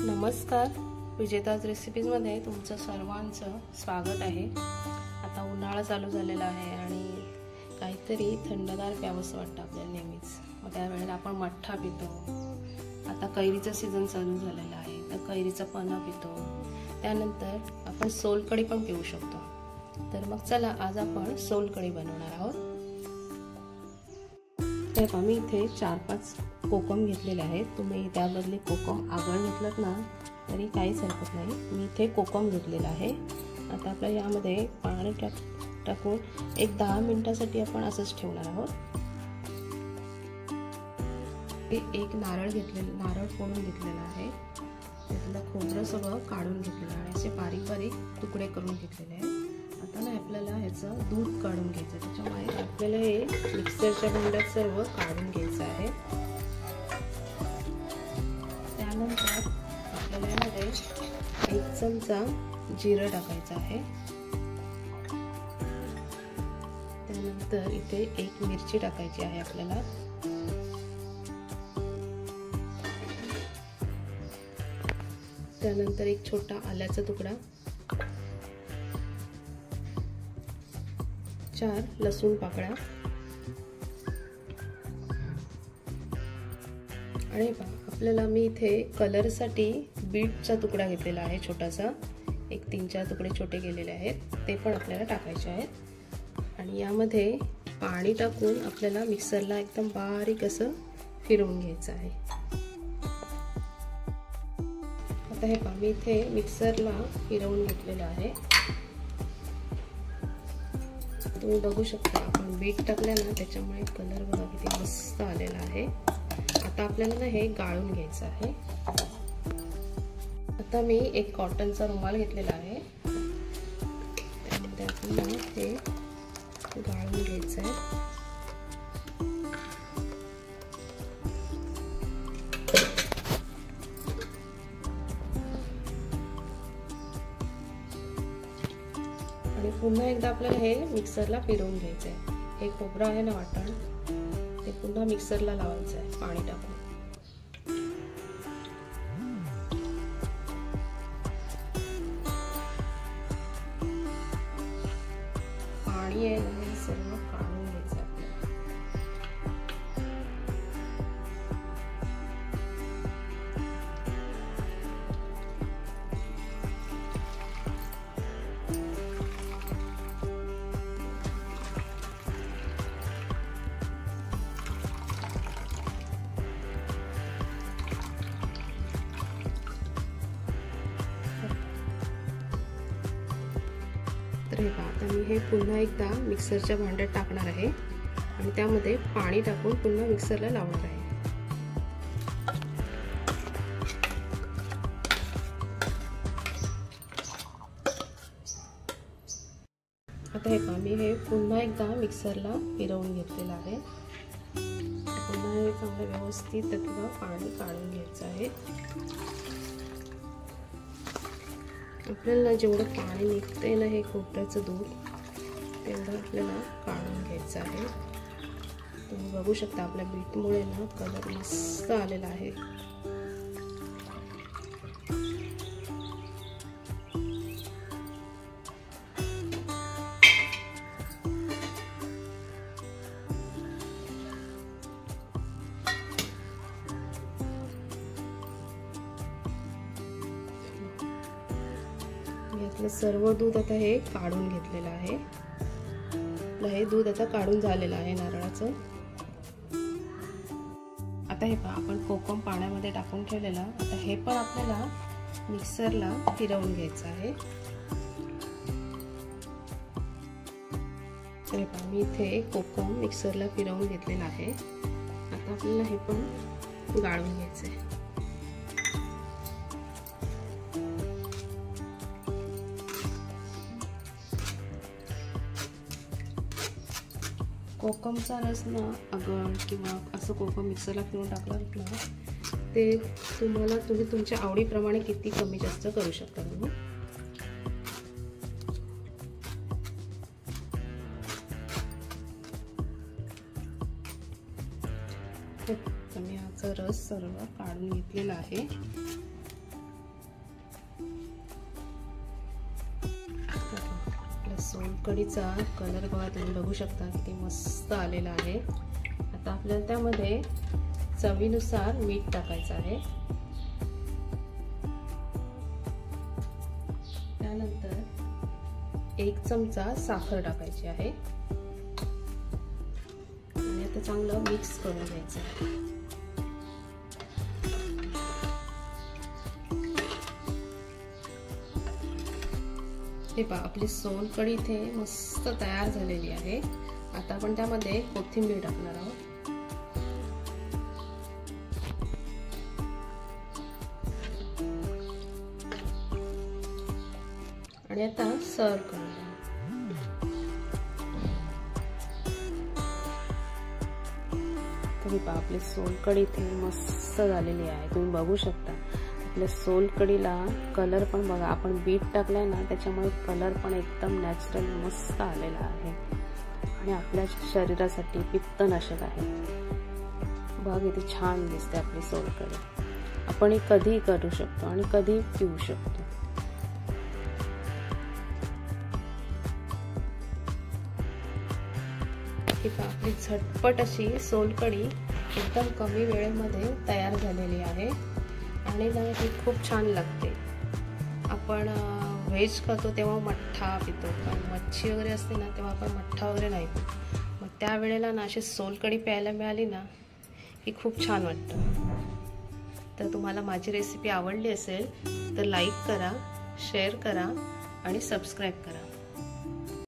नमस्कार, विजेताज रेसिपीजमध्ये तुमचं सर्वांचं स्वागत आहे। आता उन्हाळा चालू झालेला आहे आणि काहीतरी थंडगार प्यावंसं वाटतं आपल्याला नेहमीच। मग त्यावेळेला आपण मठ्ठा पितो। आता कैरीचं सीझन चालू झालेलं आहे तर कैरीचं पन्हं पितो। त्यानंतर आपण सोलकढी पण पिऊ शकतो। तर मग चला आज आपण सोलकढी बनवणार आहोत। तर मी इथे 4-5 कोकम घेतलेले आहेत। तुम्ही त्याबदले कोकम आगळ घेतलात ना तरी काहीच हरकत नाही। मी इथे कोकम घेतलेला आहे। आता आपल्या यामध्ये पाणी टाकून एक 10 मिनिटांसाठी आपण असंच ठेवणार आहोत। एक नारळ फोडून घेतलेला आहे। त्यातलं खोबरं सगळं काढून घेतलेलं आहे। असे बारीक बारीक तुकडे करून घेतलेले आहेत। आता ना आपल्याला ह्याचं दूध काढून घ्यायचं। त्याच्यामुळे आपल्याला हे मिक्सरच्या भांड्यात सर्व काढून घ्यायचं आहे। त्यानंतर आपल्याला यामध्ये 1 चमचा जिरं टाकायचं आहे। त्यानंतर इथे 1 मिरची टाकायची आहे आपल्याला। त्यानंतर 1 छोटा आल्याचा तुकडा, 4 लसूण पाकळ्या आणि आपल्याला मी इथे कलरसाठी बीटचा तुकडा घेतलेला आहे छोटासा। 3-4 तुकडे छोटे केलेले आहेत ते पण आपल्याला टाकायचे आहेत। आणि यामध्ये पाणी टाकून आपल्याला मिक्सरला एकदम बारीक असं फिरवून घ्यायचं आहे। आता हे मी इथे मिक्सरला फिरवून घेतलेलं आहे। तुम्ही बघू शकता आपण बीट टाकले ना त्याच्यामुळे कलर बघा किती मस्त आलेला आहे। आता आपल्याला ना हे गाळून घ्यायचं आहे। आता मी एक कॉटनचा रुमाल घेतलेला आहे। त्यामध्ये आपल्याला हे गाळून घ्यायचं आहे। आणि पुन्हा एकदा आपल्याला हे मिक्सरला फिरवून घ्यायचं आहे। हे खोबरं आहे ना वाटण ते पुन्हा मिक्सरला लावायचं आहे पाणी टाकून। पाणी आहे ना हे सर्व काढून घ्यायचं आपल्याला। तर हे आता मी हे पुन्हा एकदा मिक्सरच्या भांड्यात टाकणार आहे आणि त्यामध्ये पाणी टाकून पुन्हा मिक्सरला लावणार आहे। आता हे मी हे पुन्हा एकदा मिक्सरला फिरवून घेतलेलं आहे। पुन्हा हे चांगलं व्यवस्थित त्यातलं पाणी काढून घ्यायचं आहे। आपल्याला जेवढं पाणी निघतंय ना हे खोबऱ्याचं दूध तेवढं आपल्याला काढून घ्यायचं आहे। तुम्ही बघू शकता आपल्या बीटमुळे ना कलर मस्त आलेला आहे। यातलं सर्व दूध आता हे काढून घेतलेलं आहे। हे दूध आता काढून झालेलं आहे नारळाचं। आता हे आपण कोकम पाण्यामध्ये टाकून ठेवलेलं। आता हे पण आपल्याला मिक्सरला फिरवून घ्यायचं आहे। तर मी इथे कोकम मिक्सरला फिरवून घेतलेलं आहे। आता आपल्याला हे पण गाळून घ्यायचं आहे। कोकमचा रस ना आगळ किंवा असं कोकम मिक्सरला फिरवून टाकलं ना ते तुम्ही तुमच्या आवडीप्रमाणे किती कमी जास्त करू शकता तुम्ही। मी याचा रस सर्व काढून घेतलेला आहे। सोलकढीचा कलर बघा, तुम्ही बघू शकता किती मस्त आलेला आहे। आता आपल्याला त्यामध्ये चवीनुसार मीठ टाकायचं आहे। त्यानंतर 1 चमचा साखर टाकायची आहे आणि आता चांगलं मिक्स करून घ्यायचं आहे। हे पहा, आपली सोलकढी इथे मस्त तयार झालेली आहे। आता आपण त्यामध्ये कोथिंबीर टाकणार आहोत आणि आता सर्व करूया। तुम्ही पहा, आपली सोलकढी इथे मस्त झालेली आहे। तुम्ही बघू शकता आपल्या सोलकढीला कलर पण बघा, आपण बीट टाकलाय ना, त्याच्यामुळे कलर पण एकदम नॅचरल मस्त आलेला आहे आणि आपल्या शरीरासाठी पित्तनाशक आहे। बघा किती छान दिसते आपली सोलकढी। आपण ही कधीही करू शकतो आणि कधीही पिऊ शकतो। आपली झटपट अशी सोलकढी एकदम कमी वेळेमध्ये तयार झालेली आहे आणि ही खूप छान लागते। आपण व्हेज खातो तेव्हा मठ्ठा पितो, पण मच्छी वगैरे असते ना तेव्हा आपण मठ्ठा वगैरे नाही पितो। मग त्यावेळेला ना अशी सोलकढी प्यायला मिळाली ना की खूप छान वाटतं। तर तुम्हाला माझी रेसिपी आवडली असेल तर लाईक करा, शेअर करा आणि सबस्क्राईब करा।